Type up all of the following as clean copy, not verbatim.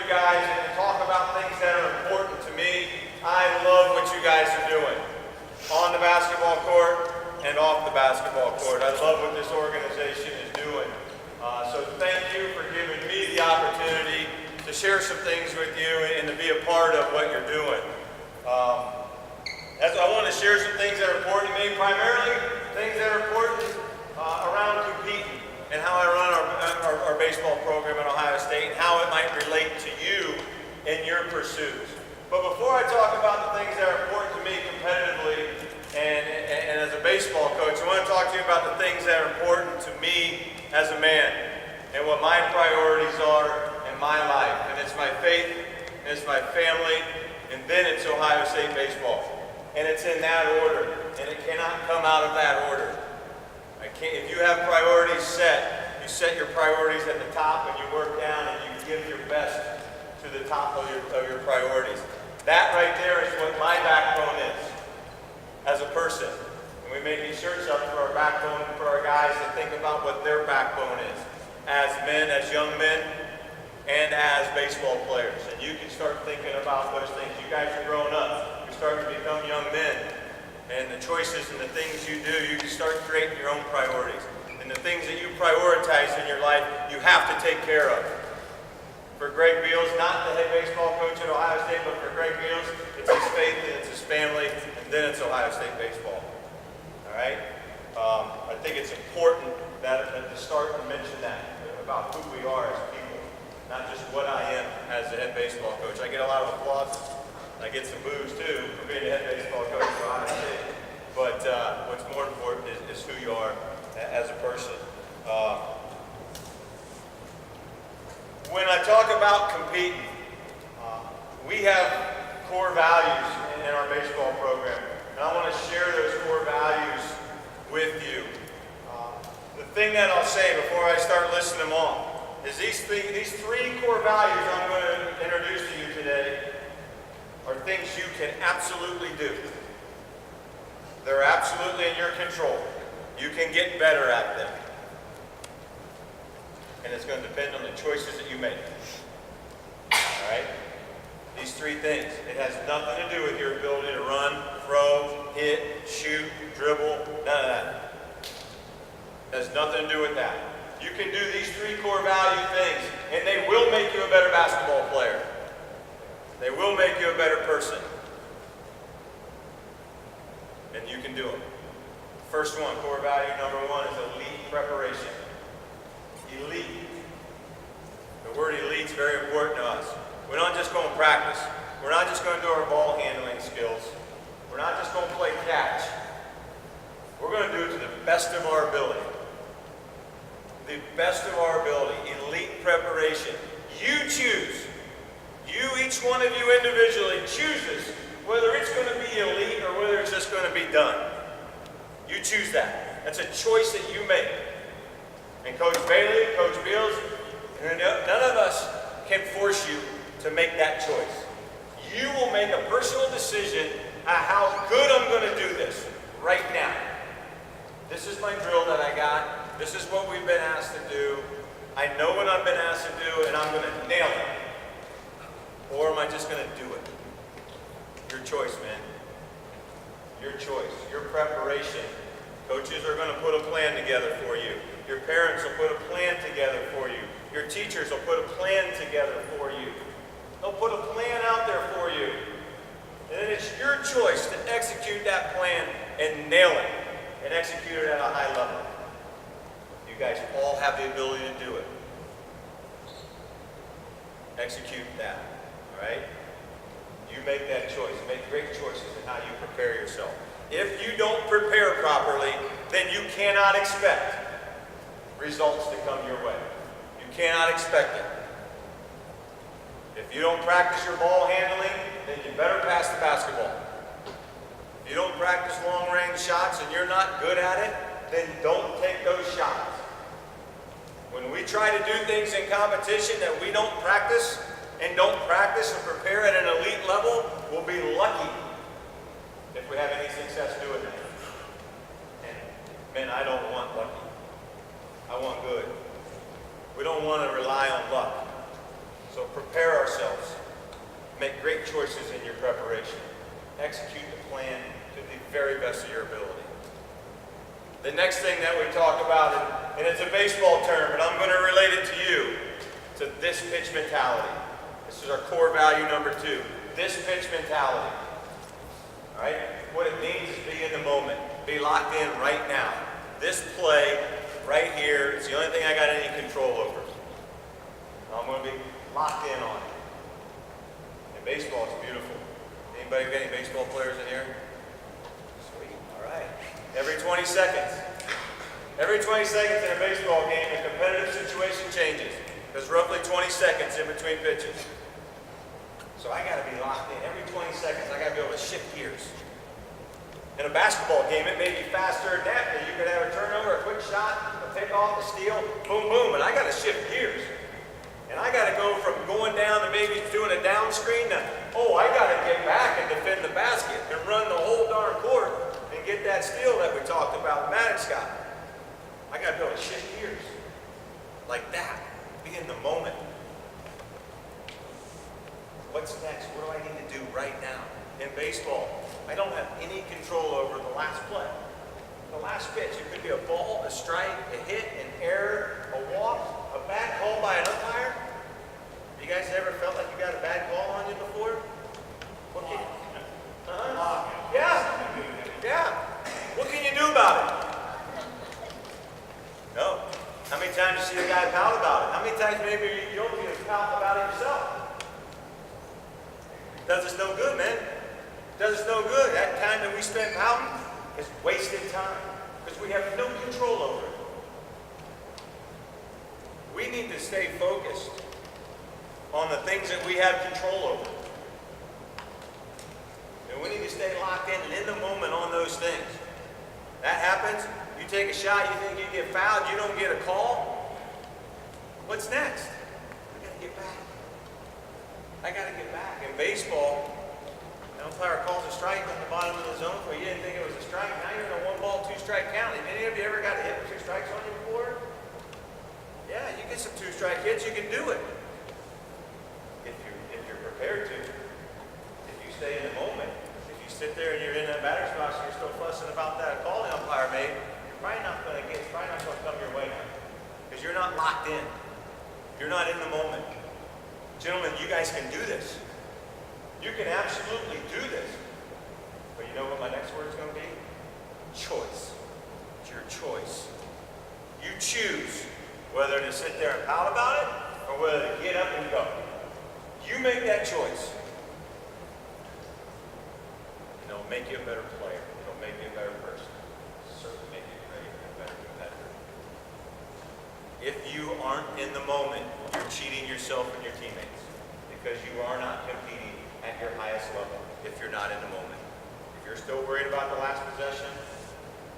guys and talk about things that are important to me. I love what you guys are doing on the basketball court and off the basketball court. I love what this organization is doing. So thank you for giving me the opportunity to share some things with you and to be a part of what you're doing. I want to share some things that are important to me, primarily things that are important around competing and how I run our baseball program at Ohio State and how it might relate to you in your pursuits. But before I talk about the things that are important to me competitively and as a baseball coach, I want to talk to you about the things that are important to me as a man and what my priorities are in my life. And it's my faith, and it's my family, and then it's Ohio State baseball. And it's in that order, and it cannot come out of that order. If you have priorities set, you set your priorities at the top and you work down and you give your best to the top of your priorities. That right there is what my backbone is as a person. And we make these shirts up for our backbone, for our guys to think about what their backbone is as men, as young men, and as baseball players. And you can start thinking about those things. You guys are growing up. You're starting to become young men. And the choices and the things you do, you can start creating your own priorities. And the things that you prioritize in your life, you have to take care of. For Greg Beals, not the head baseball coach at Ohio State, but for Greg Beals, it's his faith and it's his family, and then it's Ohio State baseball. All right? I think it's important that to start and mention that, about who we are as people, not just what I am as the head baseball coach. I get a lot of applause. I get some boos too for being the head baseball coach for Ohio State. But what's more important is who you are as a person. When I talk about competing, we have core values in our baseball program, and I want to share those core values with you. The thing that I'll say before I start listing them all is these three core values I'm going to introduce to you today are things you can absolutely do. They're absolutely in your control. You can get better at them. And it's going to depend on the choices that you make. All right? These three things. It has nothing to do with your ability to run, throw, hit, shoot, dribble, none of that. It has nothing to do with that. You can do these three core value things, and they will make you a better basketball player. They will make you a better person. And you can do them. First one, core value number one, is elite preparation. Elite. The word elite is very important to us. We're not just going to practice. We're not just going to do our ball handling skills. We're not just going to play catch. We're going to do it to the best of our ability. The best of our ability. Elite preparation. You choose. Each one of you individually chooses whether it's going to be elite or whether it's just going to be done. You choose that. That's a choice that you make. And Coach Bailey, Coach Beals, none of us can force you to make that choice. You will make a personal decision on how good I'm going to do this right now. This is my drill that I got. This is what we've been asked to do. I know what I've been asked to do, and I'm going to nail it. Or am I just going to do it? Your choice, man. Your choice. Your preparation. Coaches are going to put a plan together for you. Your parents will put a plan together for you. Your teachers will put a plan together for you. They'll put a plan out there for you. And then it's your choice to execute that plan and nail it and execute it at a high level. You guys all have the ability to do it. Execute that. All right? You make that choice. Make great choices in how you prepare yourself. If you don't prepare properly, then you cannot expect results to come your way. You cannot expect it. If you don't practice your ball handling, then you better pass the basketball. If you don't practice long-range shots and you're not good at it, then don't take those shots. When we try to do things in competition that we don't practice and prepare at an elite level, we'll be lucky if we have any success doing that. And man, I don't want lucky. I want good. We don't want to rely on luck. So prepare ourselves. in your preparation. Execute the plan to the very best of your ability. The next thing that we talk about, and it's a baseball term, and I'm going to relate it to you, to this pitch mentality. This is our core value number 2, this pitch mentality. All right? What it means is be in the moment. Be locked in right now. This play right here is the only thing I got any control over. I'm going to be locked in on it. And baseball is beautiful. Anybody got any baseball players in here? Sweet. All right. Every 20 seconds. Every 20 seconds in a baseball game, a competitive situation changes. There's roughly 20 seconds in between pitches. So I got to be locked in. Every 20 seconds, I got to be able to shift gears. In a basketball game, it may be faster than that, but you could have a turnover, a quick shot, a pickoff, a steal, boom, boom, and I got to shift gears. And I got to go from going down to maybe doing a down screen to, oh, I got to get back and defend the basket and run the whole darn court and get that steal that we talked about with Maddox Scott. I got to be able to shift gears like that. Be in the moment. What's next? What do I need to do right now? In baseball, I don't have any control over the last play. The last pitch, it could be a ball, a strike, a hit, an error, a walk, a bad call by an umpire. You guys ever felt like you got a bad call on you before? What can you, yeah. What can you do about it? No. How many times you see a guy pout about it? How many times maybe you don't see a pout about it yourself? Does us no good, man. Does us no good. That time that we spend pouting is wasted time because we have no control over it. We need to stay focused on the things that we have control over. And we need to stay locked in and in the moment on those things. That happens, you take a shot, you think you get fouled, you don't get a call. What's next? I gotta get back. I gotta get back. In baseball, an umpire calls a strike on the bottom of the zone where you didn't think it was a strike. Now you're in a 1-ball, 2-strike count. Have any of you ever got a hit with 2 strikes on you before? Yeah, you get some 2-strike hits, you can do it. If you're prepared to. If you stay in the moment. If you sit there and you're in that batter's box and you're still fussing about that call the umpire made, you're probably not going to come your way now. Because you're not locked in. You're not in the moment. Gentlemen, you guys can do this. You can absolutely do this. But you know what my next word is going to be? Choice. It's your choice. You choose whether to sit there and pout about it or whether to get up and go. You make that choice. And it'll make you a better player. It'll make you a better person. It'll certainly make you a better competitor. If you aren't in the moment, you're cheating yourself and your teammates because you are not competing at your highest level if you're not in the moment. If you're still worried about the last possession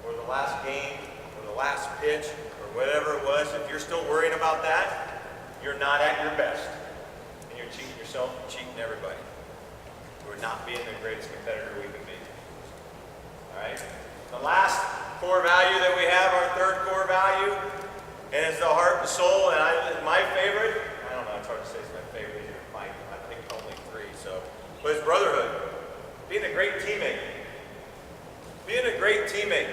or the last game or the last pitch or whatever it was, if you're still worrying about that, you're not at your best. And you're cheating yourself and cheating everybody. We're not being the greatest competitor we can be. All right? The last core value that we have, our third core value, and it's the heart and soul, and my favorite, I don't know, it's hard to say it's my favorite either. I think only 3, so. But it's brotherhood. Being a great teammate. Being a great teammate.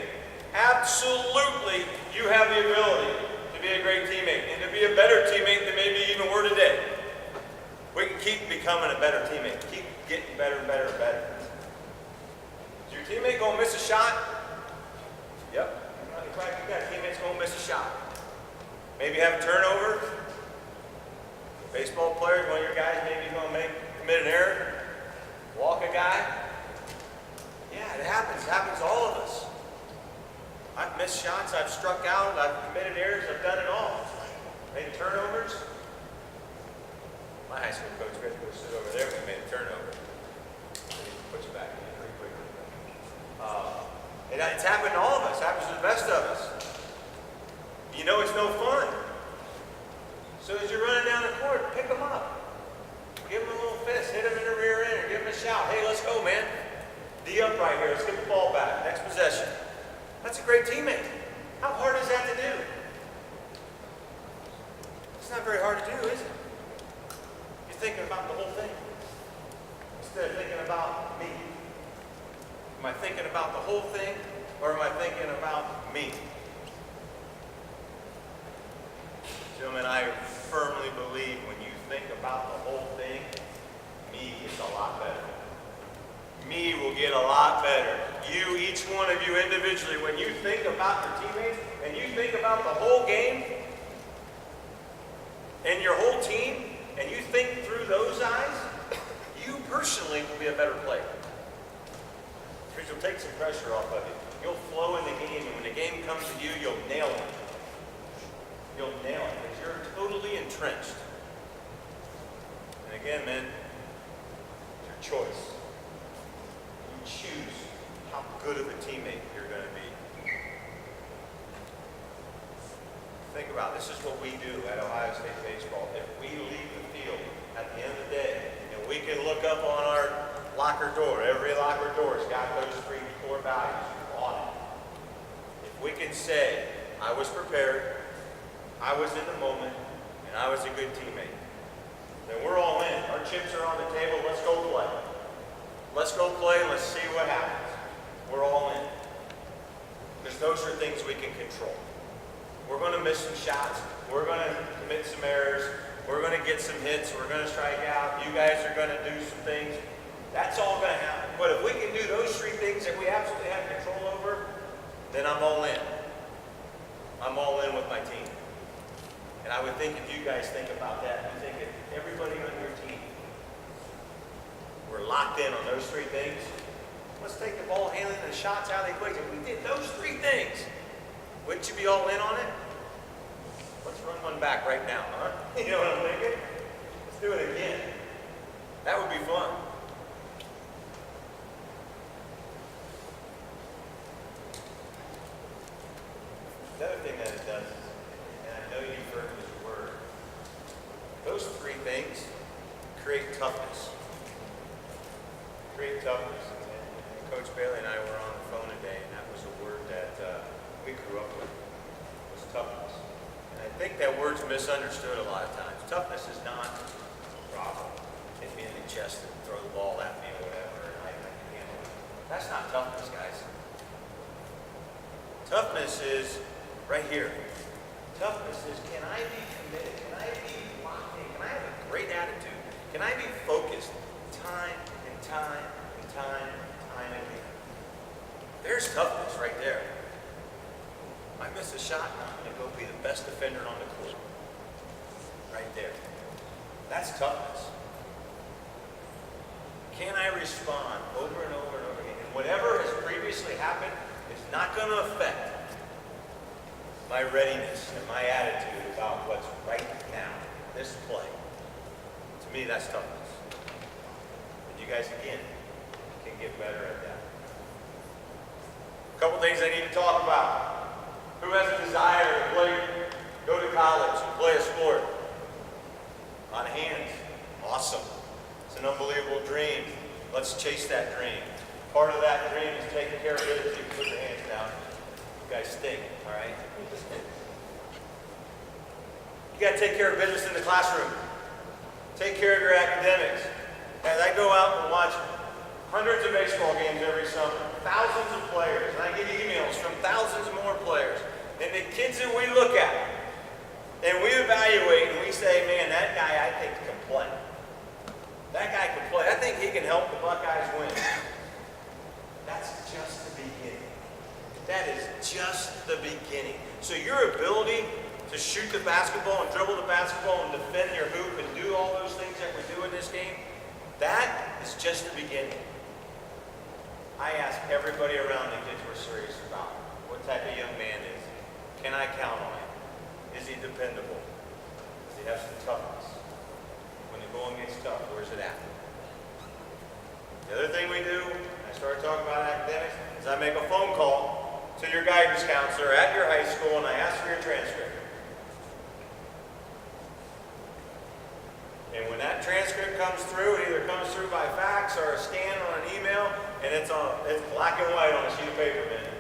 Absolutely, you have the ability to be a great teammate and to be a better teammate than maybe even were today. We can keep becoming a better teammate. Keep getting better and better and better. Is your teammate going to miss a shot? Yep. You got teammates going to miss a shot. Maybe have a turnover. Baseball players, one of your guys maybe going to commit an error. Walk a guy. Yeah, it happens. It happens to all of us. I've missed shots. I've struck out. I've committed errors. I've done it all. Made turnovers. My high school coach got to go sit over there when we made a turnover. He puts you back in pretty quickly. It's happened to all of us. It happens to the best of us. You know it's no fun. So as you're running down the court, pick them up. Give them a little fist, hit them in the rear end, or give them a shout. Hey, let's go, man. D up right here. Let's get the ball back. Next possession. That's a great teammate. How hard is that to do? It's not very hard to do, is it? You're thinking about the whole thing. It's instead of thinking about me? Am I thinking about the whole thing, or am I thinking about me? Gentlemen, I firmly believe when you think about the whole thing, me gets a lot better. Me will get a lot better. You, each one of you individually, when you think about your teammates and you think about the whole game and your whole team, and you think through those eyes, you personally will be a better player. Because you'll take some pressure off of you. You'll flow in the game, and when the game comes to you, you'll nail it. You'll nail it because you're totally entrenched. And again, man, it's your choice. You choose how good of a teammate you're going to be. Think about it. This is what we do at Ohio State baseball. If we leave the field at the end of the day, and we can look up on our locker door, every locker door has got those 3 core values on it. If we can say, I was prepared, I was in the moment, and I was a good teammate, then we're all in. Our chips are on the table. Let's go play. Let's go play and let's see what happens. We're all in. Because those are things we can control. We're going to miss some shots. We're going to commit some errors. We're going to get some hits. We're going to strike out. You guys are going to do some things. That's all going to happen. But if we can do those 3 things that we absolutely have control over, then I'm all in. I'm all in with my team. And I would think if you guys think about that, you think if everybody on your team were locked in on those 3 things, let's take the ball handling and the shots out of the equation. If we did those 3 things, wouldn't you be all in on it? Let's run one back right now, huh? You know what I'm thinking? Let's do it again. That would be fun. The other thing that it does, and I know you've heard this word, those 3 things create toughness. Create toughness. And Coach Bailey and I were on the phone today, and that was a word that we grew up with, was toughness. And I think that word's misunderstood a lot of times. Toughness is not Bravo, hit me in the chest and throw the ball at me or whatever, and I can handle it. That's not toughness, guys. Toughness is right here. Toughness is, can I be committed? Can I be locked in? Can I have a great attitude? Can I be focused time and time and time and time again? There's toughness right there. If I miss a shot, I'm going to go be the best defender on the court. Right there. That's toughness. Can I respond over and over and over again? And whatever has previously happened is not going to affect my readiness and my attitude about what's right now, this play. To me, that's toughness. And you guys, again, can get better at that. A couple things I need to talk about. Who has a desire to play, go to college and play a sport? On hands. Awesome. It's an unbelievable dream. Let's chase that dream. Part of that dream is taking care of business. You can put your hands down. You guys stink, all right? You got to take care of business in the classroom. Take care of your academics. As I go out and watch hundreds of baseball games every summer, thousands of players, and I get emails from thousands more players. And the kids that we look at, and we evaluate, and we say, man, that guy I think can play. That guy can play. I think he can help the Buckeyes win. That's just the beginning. That is just the beginning. So your ability to shoot the basketball and dribble the basketball and defend your hoop and do all those things that we do in this game, that is just the beginning. I ask everybody around the kids we're serious about what type of young man is he? Can I count on him? Is he dependable? Does he have some toughness? When the going gets tough, where's it at? The other thing we do, I started talking about academics, is I make a phone call to your guidance counselor at your high school and I ask for your transcript. And when that transcript comes through, it either comes through by fax or a scan on an email, and it's black and white on a sheet of paper, man.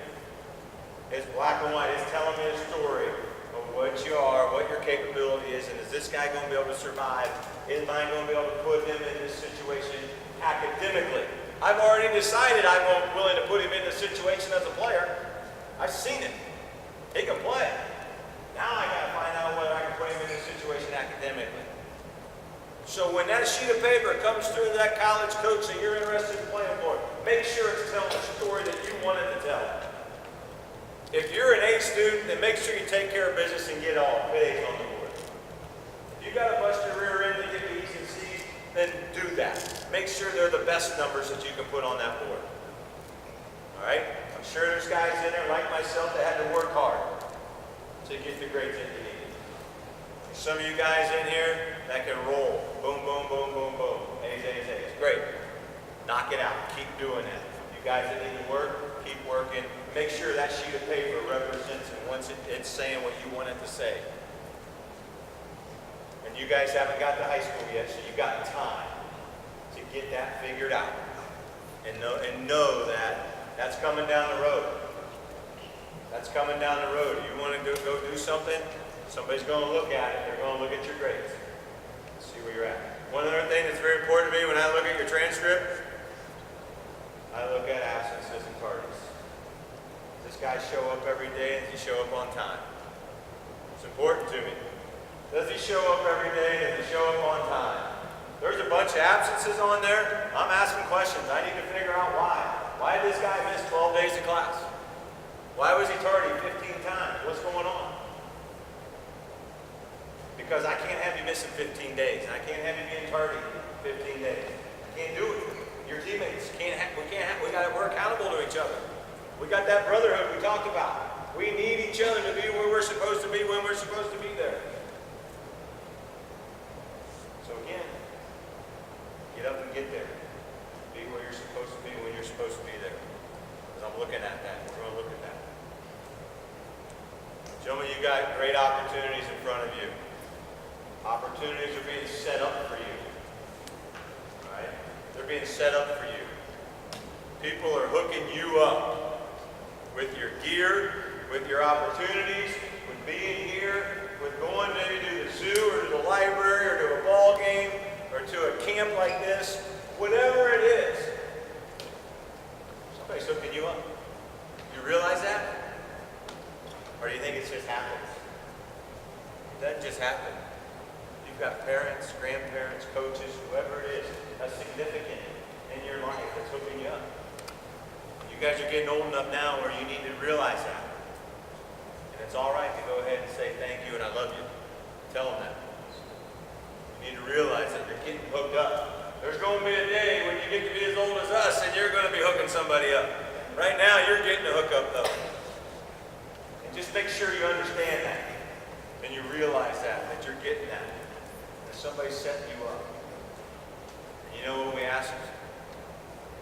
It's black and white. It's telling me a story of what you are, what your capability is, and is this guy going to be able to survive? Am I going to be able to put him in this situation? academically. I've already decided I'm willing to put him in the situation as a player. I've seen it. He can play. Now I got to find out whether I can put him in this situation academically. So when that sheet of paper comes through that college coach that you're interested in playing for, make sure it's telling the story that you wanted to tell. If you're an A student, then make sure you take care of business and get all A's on the board. If you got to bust your rear end to get B's and C's, then do that. Make sure they're the best numbers that you can put on that board. All right? I'm sure there's guys in there like myself that had to work hard to get the grades that you need. There's some of you guys in here that can roll. Boom, boom, boom, boom, boom. A's, A's, A's. Great. Knock it out. Keep doing that. You guys that need to work, keep working. Make sure that sheet of paper represents and once it's saying what you want it to say. And you guys haven't got to high school yet, so you got time to get that figured out. And know that that's coming down the road. That's coming down the road. You want to go do something, somebody's going to look at it. They're going to look at your grades. See where you're at. One other thing that's very important to me when I look at your transcript, I look at absences and tardies. Does this guy show up every day and does he show up on time? It's important to me. Does he show up every day and does he show up on time? There's a bunch of absences on there. I'm asking questions. I need to figure out why. Why did this guy miss 12 days of class? Why was he tardy 15 times? What's going on? Because I can't have you missing 15 days. And I can't have you being tardy 15 days. I can't do it. Your teammates we got to work accountable to each other. We got that brotherhood we talked about. We need each other to be where we're supposed to be when we're supposed to be there. So again, get up and get there. Be where you're supposed to be when you're supposed to be there. Because I'm looking at that. We're going to look at that. Gentlemen, you got great opportunities in front of you. Opportunities are being set up for you. All right? They're being set up for you. People are hooking you up with your gear, with your opportunities, with being here, with going maybe to the zoo or to the library or to a ball game or to a camp like this, whatever it is. Somebody's hooking you up. You realize that? Or do you think it just happens? It doesn't just happen. You've got parents, grandparents, coaches, whoever it is, that's significant in your life that's hooking you up. You guys are getting old enough now where you need to realize that. And it's all right to go ahead and say thank you and I love you. Tell them that. You need to realize that you're getting hooked up. There's going to be a day when you get to be as old as us and you're going to be hooking somebody up. Right now, you're getting a hook up though. And just make sure you understand that. And you realize that you're getting that. That somebody's setting you up. And you know what we ask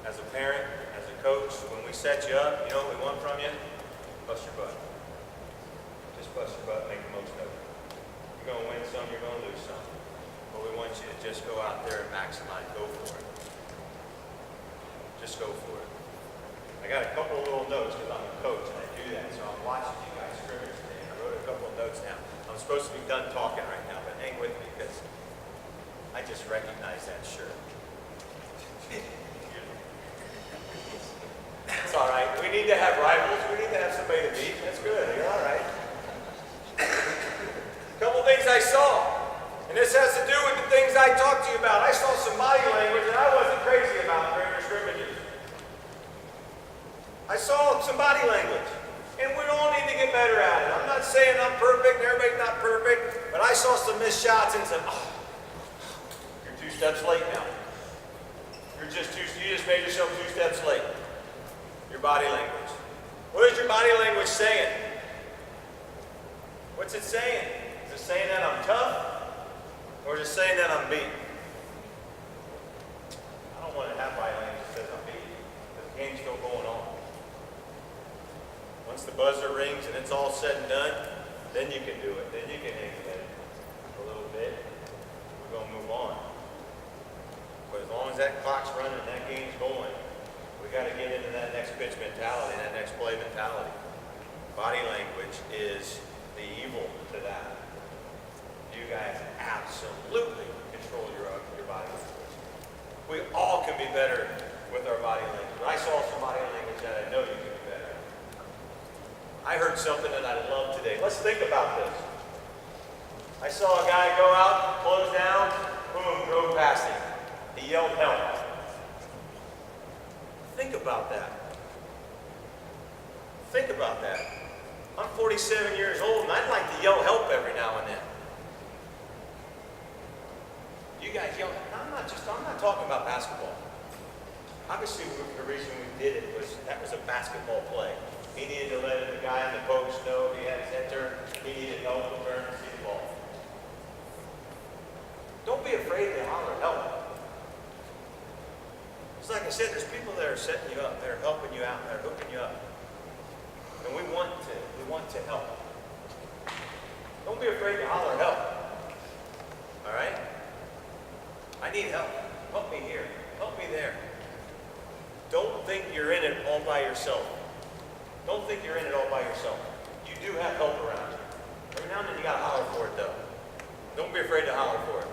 as a parent, as a coach, when we set you up, you know what we want from you? Bust your butt. Just bust your butt and make the most of it. You're going to win some, you're going to lose some. But we want you to just go out there and maximize. Go for it. Just go for it. I got a couple of little notes because I'm a coach and I do that. So I'm watching you guys scrimmage today. And I wrote a couple of notes down. I'm supposed to be done talking right now, but hang with me because I just recognize that shirt. It's all right. We need to have rivals. We need to have somebody to beat. That's good. You're all right. A couple things I saw. And this has to do with the things I talked to you about. I saw some body language that I wasn't crazy about during your scrimmages. I saw some body language. And we all need to get better at it. I'm not saying I'm perfect. Everybody's not perfect. But I saw some missed shots and some, you're 2 steps late now. You just made yourself 2 steps late. Your body language. What is your body language saying? What's it saying? Is it saying that I'm tough? Or is it saying that I'm beat? I don't want to have body language that says I'm beat. Because the game's still going on. Once the buzzer rings and it's all said and done, then you can do it. Then you can exit it a little bit. We're going to move on. But as long as that clock's running and that game's going, we got to get into that next pitch mentality, that next play mentality. Body language is the evil to that. You guys absolutely control your body language. We all can be better with our body language. I saw some body language that I know you can be better at. I heard something that I love today. Let's think about this. I saw a guy go out, close down, boom, drove past him. He yelled help. Think about that. Think about that. I'm 47 years old and I'd like to yell help every now and then. You guys yell, I'm not talking about basketball. Obviously the reason we did it was that was a basketball play. He needed to let the guy in the post know he had his head turned. He needed help to turn and see the ball. Don't be afraid to holler help. It's like I said, there's people that are setting you up, they're helping you out, they're hooking you up. And we want to help. Don't be afraid to holler help. All right? I need help. Help me here. Help me there. Don't think you're in it all by yourself. Don't think you're in it all by yourself. You do have help around you. Every now and then you gotta holler for it though. Don't be afraid to holler for it.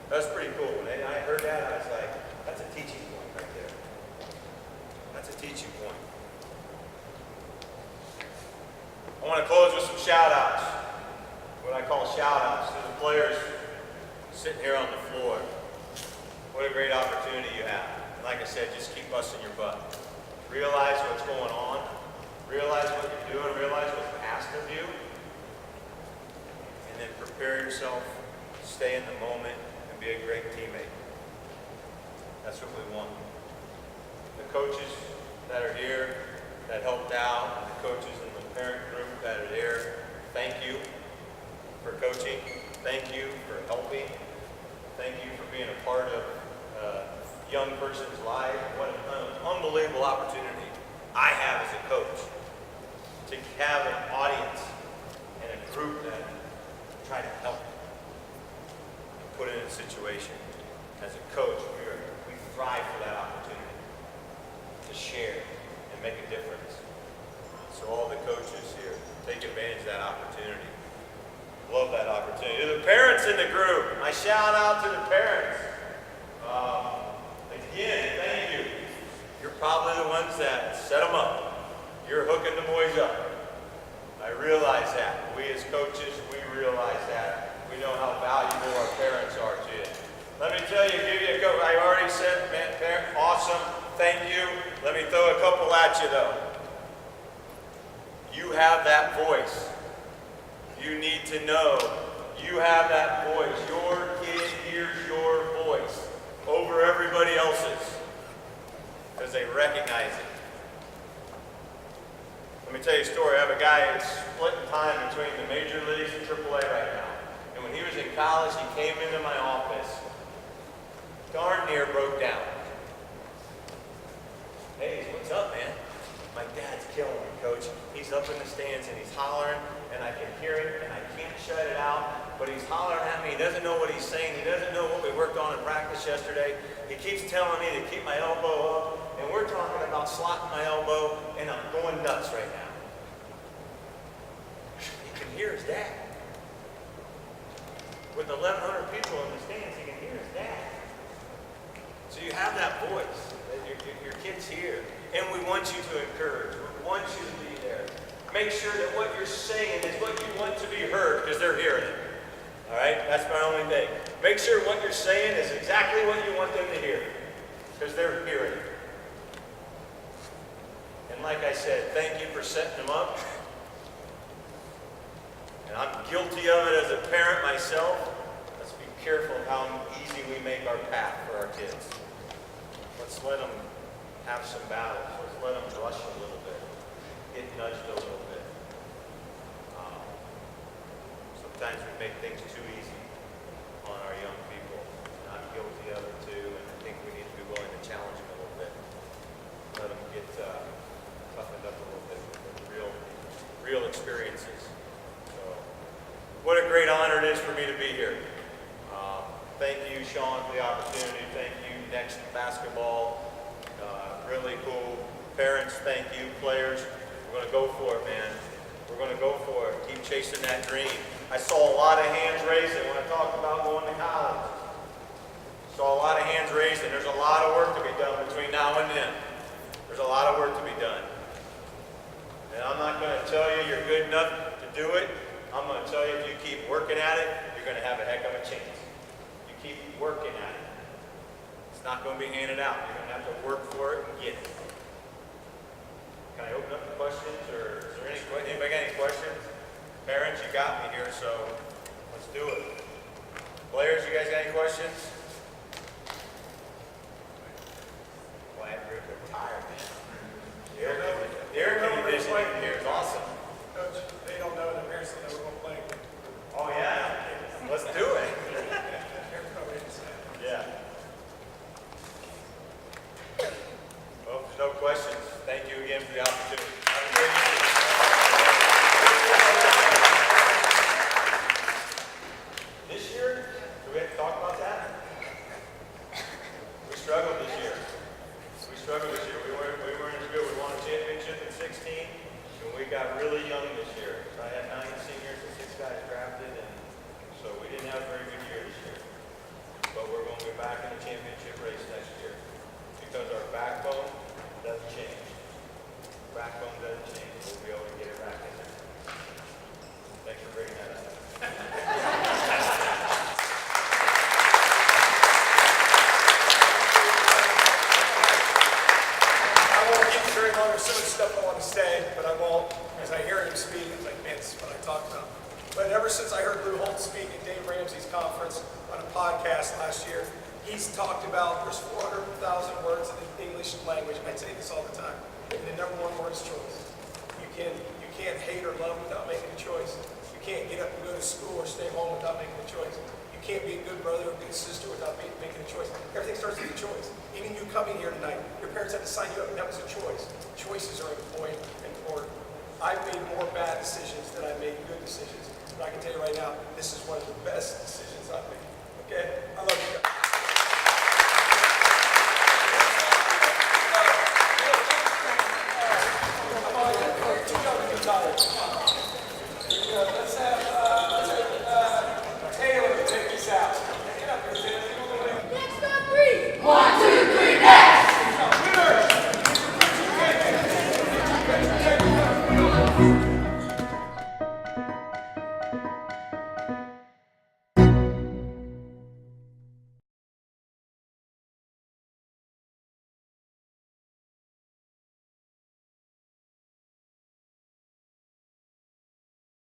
That's pretty cool. When I heard that, I was like, that's a teaching point right there. That's a teaching point. I want to close with some shout outs. What I call shout outs to the players sitting here on the floor. What a great opportunity you have. And like I said, just keep busting your butt. Realize what's going on. Realize what you're doing. Realize what's asked of you. And then prepare yourself. Stay in the moment and be a great teammate. That's what we want. The coaches that are here, that helped out, and the coaches in the parent group that are there, thank you for coaching. Thank you for helping. Thank you for being a part of a young person's life. What an unbelievable opportunity I have as a coach to have an audience and a group that try to help put in a situation. As a coach, we thrive for that opportunity to share and make a difference. So all the coaches here, take advantage of that opportunity. Love that opportunity. To the parents in the group, my shout out to the parents. Again, thank you. You're probably the ones that set them up. You're hooking the boys up. I realize that. We as coaches, we realize that. We know how valuable our parents are to you. Let me tell you, give you a couple. I already said, man, parent, awesome. Thank you. Let me throw a couple at you though. You have that voice. You need to know you have that voice. Your kid hears your voice over everybody else's because they recognize it. Let me tell you a story. I have a guy that's splitting time between the major leagues and AAA right now. And when he was in college, he came into my office. Darn near broke down. Hey, what's up, man? My dad's killing me, coach. He's up in the stands and he's hollering, and I can hear him, and I can't shut it out, but he's hollering at me. He doesn't know what he's saying. He doesn't know what we worked on in practice yesterday. He keeps telling me to keep my elbow up, and we're talking about slotting my elbow, and I'm going nuts right now. He can hear his dad. With 1,100 people in the stands, he can hear his dad. So you have that voice. Your kid's here. And we want you to encourage. We want you to be there. Make sure that what you're saying is what you want to be heard because they're hearing it. All right? That's my only thing. Make sure what you're saying is exactly what you want them to hear because they're hearing it. And like I said, thank you for setting them up. And I'm guilty of it as a parent myself. Let's be careful of how easy we make our path for our kids. Let's let them have some battles. Let's let them rush a little bit. Get nudged a little bit. Sometimes we make things too easy on our young people. And I'm guilty of it too, and I think we need to be willing to challenge them a little bit. Let them get toughened up a little bit with real experiences. So, what a great honor it is for me to be here. Thank you, Sean, for the opportunity. Thank you, Next Basketball. Really cool. Parents, thank you. Players, we're going to go for it, man. We're going to go for it. Keep chasing that dream. I saw a lot of hands raising when I talked about going to college. Saw a lot of hands raised, and there's a lot of work to be done between now and then. There's a lot of work to be done. And I'm not going to tell you you're good enough to do it. I'm going to tell you if you keep working at it, you're going to have a heck of a chance. You keep working at it. It's not going to be handed out. You're going to have to work for it and get it. Can I open up the questions, or is there anybody got any questions? Parents, you got me here, so let's do it. Players, you guys got any questions? Glad you're tired, man. Derek, can you visit here? It's awesome. Coach, they don't know, the parents don't know we're going to play. Oh, yeah. Let's do it. Yeah. Well, if there's no questions, thank you again for the opportunity. Have a great evening. This year, do we have to talk about that? We struggled this year. We weren't as good. We won a championship in 16, and we got really young this year. So I had 9 seniors and 6 guys drafted, and so we didn't have a very good year this year. But we're going to be back in the championship race next year because our backbone doesn't change. Backbone doesn't change. We'll be able to get it back in there. Thanks for bringing that up. Very long. There's so much stuff I want to say, but I won't. As I hear him speak, I'm like, man, this is what I talked about. But ever since I heard Lou Holt speak at Dave Ramsey's conference on a podcast last year, he's talked about there's 400,000 words in the English language. I say this all the time. And the number one word is choice. You can't hate or love without making a choice. You can't get up and go to school or stay home without making a choice. You can't be a good brother or a good sister without making a choice. Everything starts with a choice. Even you coming here tonight, your parents had to sign you up, and that was a choice. Choices are important. I've made more bad decisions than I've made good decisions. But I can tell you right now, this is one of the best decisions I've made. Okay?